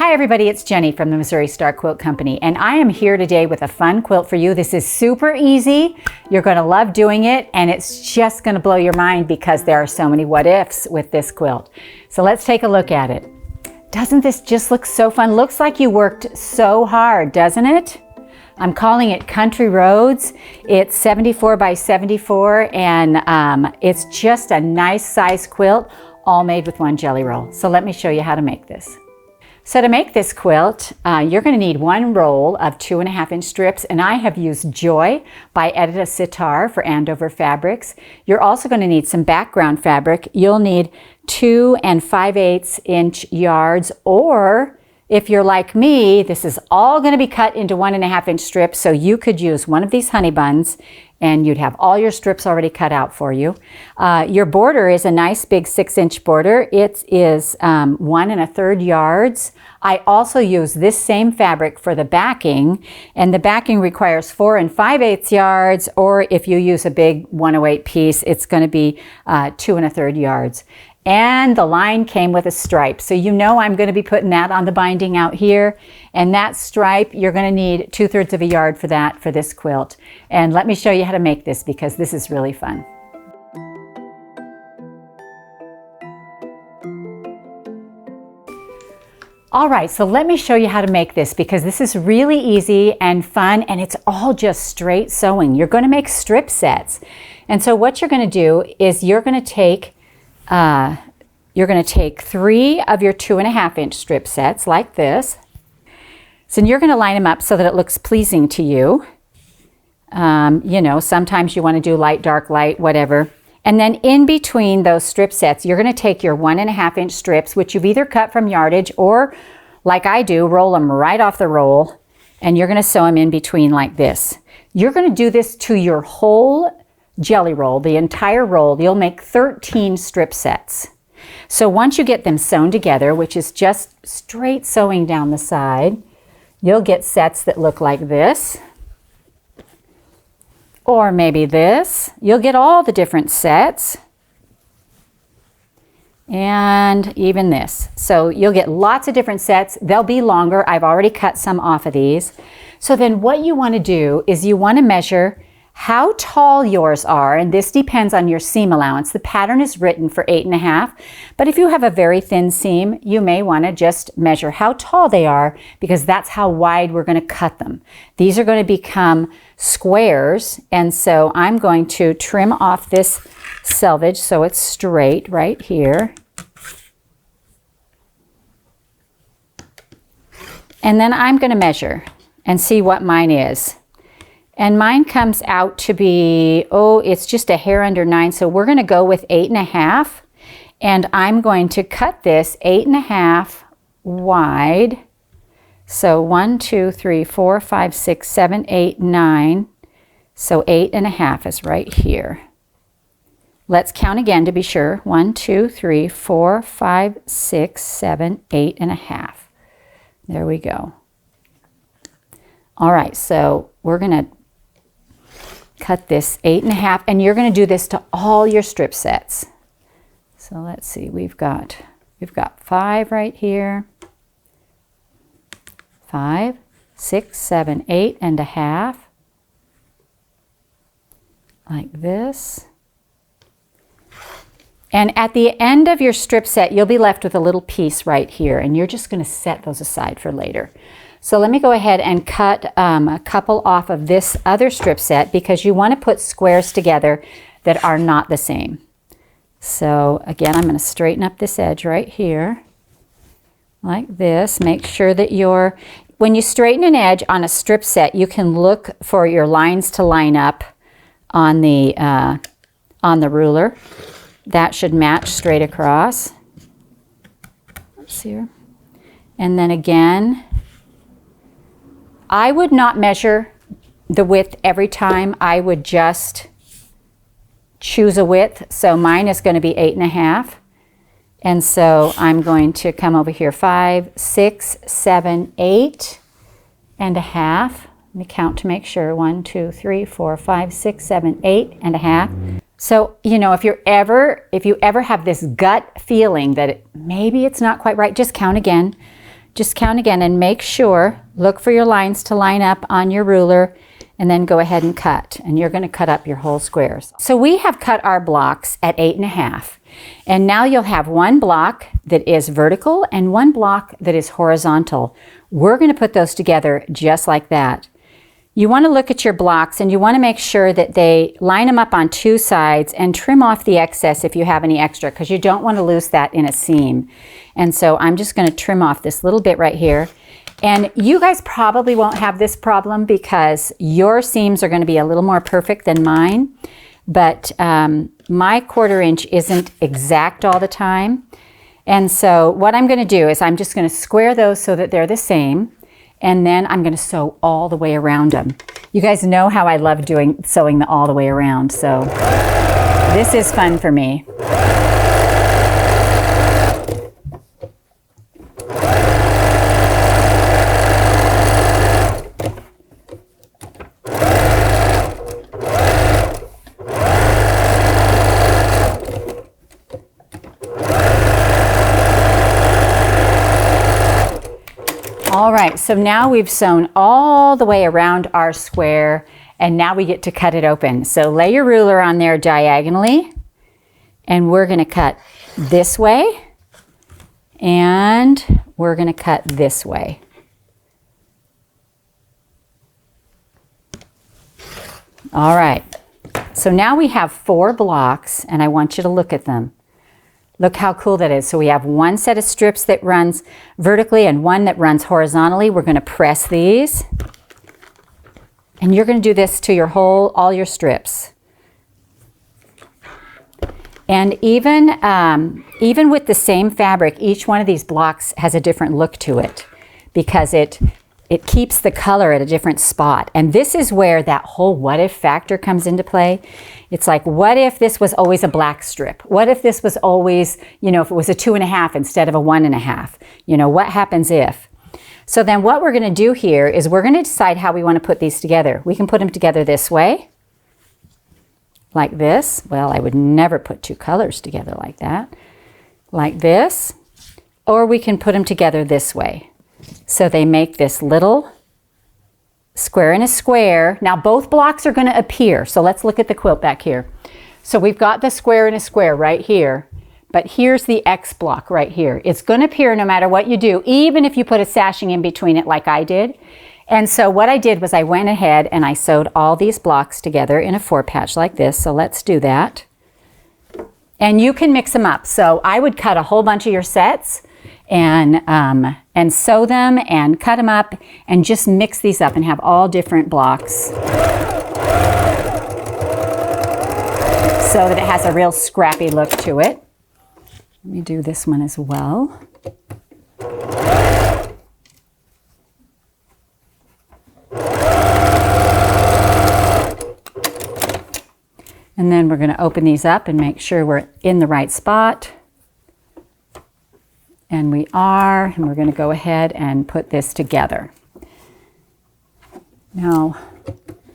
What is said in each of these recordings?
Hi everybody, it's Jenny from the Missouri Star Quilt Company, and I am here today with a fun quilt for you. This is super easy. You're going to love doing it, and it's just going to blow your mind because there are so many what ifs with this quilt. So let's take a look at it. Doesn't this just look so fun? Looks like you worked so hard, doesn't it? I'm calling it Country Roads. It's 74 by 74, and it's just a nice size quilt, all made with one jelly roll. So let me show you how to make this. So to make this quilt, you're going to need one roll of 2.5-inch strips, and I have used Joy by Edyta Sitar for Andover fabrics. You're also going to need some background fabric. You'll need 2 5/8-inch yards, or if you're like me, this is all going to be cut into 1.5-inch strips, so you could use one of these honey buns and you'd have all your strips already cut out for you. Your border is a nice big 6-inch border. It is 1 1/3 yards. I also use this same fabric for the backing, and the backing requires 4 5/8 yards, or if you use a big 108 piece, it's going to be 2 1/3 yards. And the line came with a stripe. So you know I'm going to be putting that on the binding out here. And that stripe, you're going to need 2/3 of a yard for that for this quilt. And let me show you how to make this because this is really fun. All right, so let me show you how to make this because this is really easy and fun, and it's all just straight sewing. You're going to make strip sets. And so what you're going to do is you're going to take 3 of your 2.5-inch strip sets like this. So you're going to line them up so that it looks pleasing to you. You know, sometimes you want to do light, dark, light, whatever. And then in between those strip sets, you're going to take your 1.5-inch strips, which you've either cut from yardage or, like I do, roll them right off the roll. And you're going to sew them in between like this. You're going to do this to your whole jelly roll, the entire roll. You'll make 13 strip sets. So once you get them sewn together, which is just straight sewing down the side, you'll get sets that look like this, or maybe this. You'll get all the different sets, and even this. So you'll get lots of different sets. They'll be longer. I've already cut some off of these. So then what you want to do is you want to measure how tall yours are, and this depends on your seam allowance. The pattern is written for 8.5, but if you have a very thin seam, you may want to just measure how tall they are because that's how wide we're going to cut them. These are going to become squares, and so I'm going to trim off this selvage so it's straight right here. And then I'm going to measure and see what mine is. And mine comes out to be, it's just a hair under 9. So we're going to go with 8.5. And I'm going to cut this 8.5 wide. So 1, 2, 3, 4, 5, 6, 7, 8, 9. So 8.5 is right here. Let's count again to be sure. 1, 2, 3, 4, 5, 6, 7, 8.5. There we go. All right, so we're going to cut this 8.5, and you're going to do this to all your strip sets. So let's see, we've got 5 right here, 5, 6, 7, 8.5, like this. And at the end of your strip set, you'll be left with a little piece right here, and you're just going to set those aside for later. So let me go ahead and cut a couple off of this other strip set because you want to put squares together that are not the same. So again, I'm going to straighten up this edge right here like this. Make sure that when you straighten an edge on a strip set, you can look for your lines to line up on the ruler. That should match straight across. Let's see here. And then again, I would not measure the width every time. I would just choose a width. So mine is going to be 8.5. And so I'm going to come over here 5, 6, 7, 8.5. Let me count to make sure. 1, 2, 3, 4, 5, 6, 7, 8.5. So, you know, if you ever have this gut feeling that maybe it's not quite right, just count again. Just count again and make sure, look for your lines to line up on your ruler, and then go ahead and cut. And you're going to cut up your whole squares. So we have cut our blocks at 8.5. And now you'll have one block that is vertical and one block that is horizontal. We're going to put those together just like that. You want to look at your blocks and you want to make sure that they line them up on two sides and trim off the excess if you have any extra, because you don't want to lose that in a seam. And so I'm just going to trim off this little bit right here. And you guys probably won't have this problem because your seams are going to be a little more perfect than mine. But my 1/4 inch isn't exact all the time. And so what I'm going to do is I'm just going to square those so that they're the same. And then I'm going to sew all the way around them. You guys know how I love sewing all the way around. So this is fun for me. All right, so now we've sewn all the way around our square, and now we get to cut it open. So lay your ruler on there diagonally, and we're going to cut this way, and we're going to cut this way. All right, so now we have 4 blocks, and I want you to look at them. Look how cool that is. So we have one set of strips that runs vertically and one that runs horizontally. We're going to press these. And you're going to do this to your all your strips. And even with the same fabric, each one of these blocks has a different look to it because it keeps the color at a different spot. And this is where that whole what if factor comes into play. It's like, what if this was always a black strip? What if this was always, you know, if it was a 2.5 instead of a 1.5? You know, what happens if? So then what we're going to do here is we're going to decide how we want to put these together. We can put them together this way, like this. Well, I would never put 2 colors together like that. Like this. Or we can put them together this way. So they make this little square and a square. Now both blocks are going to appear. So let's look at the quilt back here. So we've got the square and a square right here. But here's the X block right here. It's going to appear no matter what you do, even if you put a sashing in between it like I did. And so what I did was I went ahead and I sewed all these blocks together in a 4-patch like this. So let's do that. And you can mix them up. So I would cut a whole bunch of your sets and sew them and cut them up and just mix these up and have all different blocks so that it has a real scrappy look to it. Let me do this one as well. And then we're going to open these up and make sure we're in the right spot. And we are, and we're going to go ahead and put this together. Now,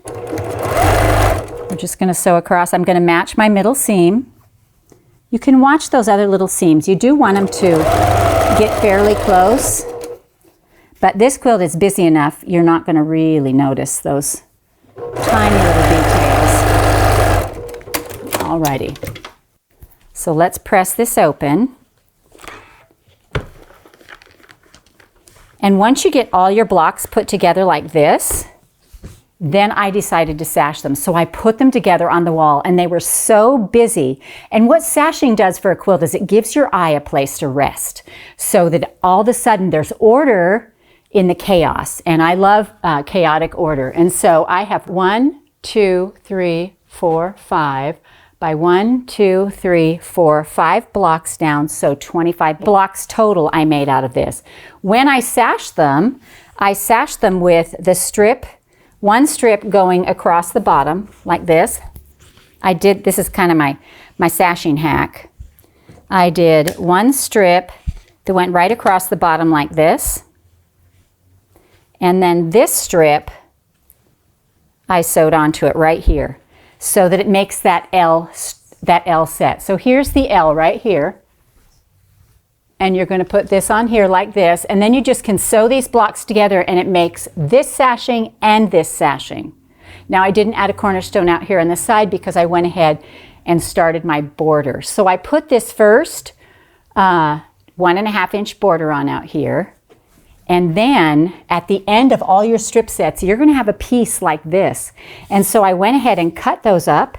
we're just going to sew across. I'm going to match my middle seam. You can watch those other little seams. You do want them to get fairly close, but this quilt is busy enough, you're not going to really notice those tiny little details. Alrighty. So let's press this open. And once you get all your blocks put together like this, then I decided to sash them. So I put them together on the wall and they were so busy. And what sashing does for a quilt is it gives your eye a place to rest so that all of a sudden there's order in the chaos. And I love chaotic order. And so I have 1, 2, 3, 4, 5 by 1, 2, 3, 4, 5 blocks down. So 25 blocks total I made out of this. When I sashed them with the strip, one strip going across the bottom like this. This is kind of my sashing hack. I did one strip that went right across the bottom like this. And then this strip, I sewed onto it right here so that it makes that L set. So here's the L right here. and you're going to put this on here like this, and then you just can sew these blocks together and it makes this sashing and this sashing. Now I didn't add a cornerstone out here on the side because I went ahead and started my border. So I put this first 1.5 inch border on out here, and then at the end of all your strip sets you're going to have a piece like this, and so I went ahead and cut those up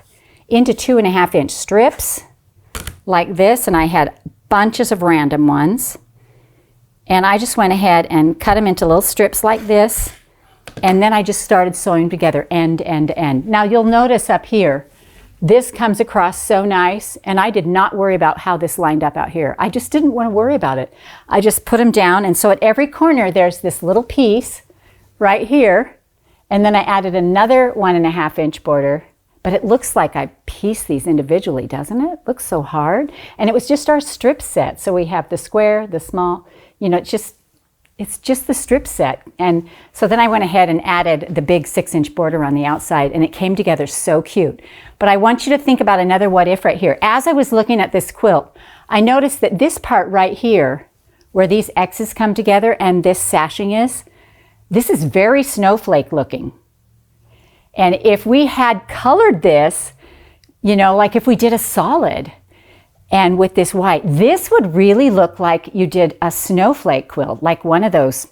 into 2.5 inch strips like this, and I had bunches of random ones, and I just went ahead and cut them into little strips like this, and then I just started sewing together end, end, end. Now you'll notice up here, this comes across so nice, and I did not worry about how this lined up out here. I just didn't want to worry about it. I just put them down, and so at every corner there's this little piece right here, and then I added another 1.5 inch border. But it looks like I pieced these individually, doesn't it? It looks so hard. And it was just our strip set. So we have the square, the small, you know, it's just the strip set. And so then I went ahead and added the big 6 inch border on the outside, and it came together so cute. But I want you to think about another what if right here. As I was looking at this quilt, I noticed that this part right here, where these X's come together and this sashing is, this is very snowflake looking. And if we had colored this, you know, like if we did a solid and with this white, this would really look like you did a snowflake quilt, like one of those,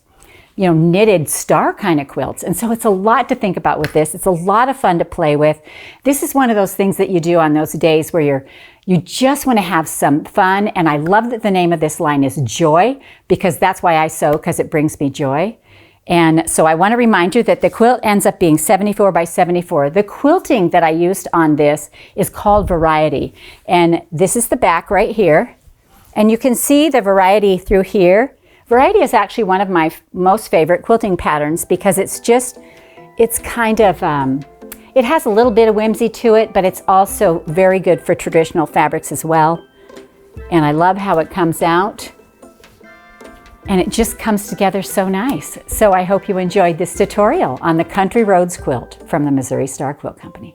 you know, knitted star kind of quilts. And so it's a lot to think about with this. It's a lot of fun to play with. This is one of those things that you do on those days where you just want to have some fun. And I love that the name of this line is Joy, because that's why I sew, because it brings me joy. And so I want to remind you that the quilt ends up being 74 by 74. The quilting that I used on this is called Variety. And this is the back right here. And you can see the variety through here. Variety is actually one of my most favorite quilting patterns because it's kind of, it has a little bit of whimsy to it, but it's also very good for traditional fabrics as well. And I love how it comes out. And it just comes together so nice. So I hope you enjoyed this tutorial on the Country Roads quilt from the Missouri Star Quilt Company.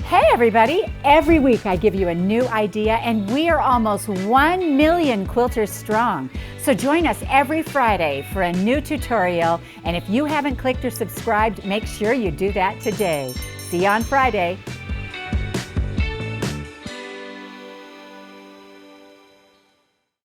Hey everybody, every week I give you a new idea, and we are almost 1 million quilters strong. So join us every Friday for a new tutorial, and if you haven't clicked or subscribed, make sure you do that today. See you on Friday.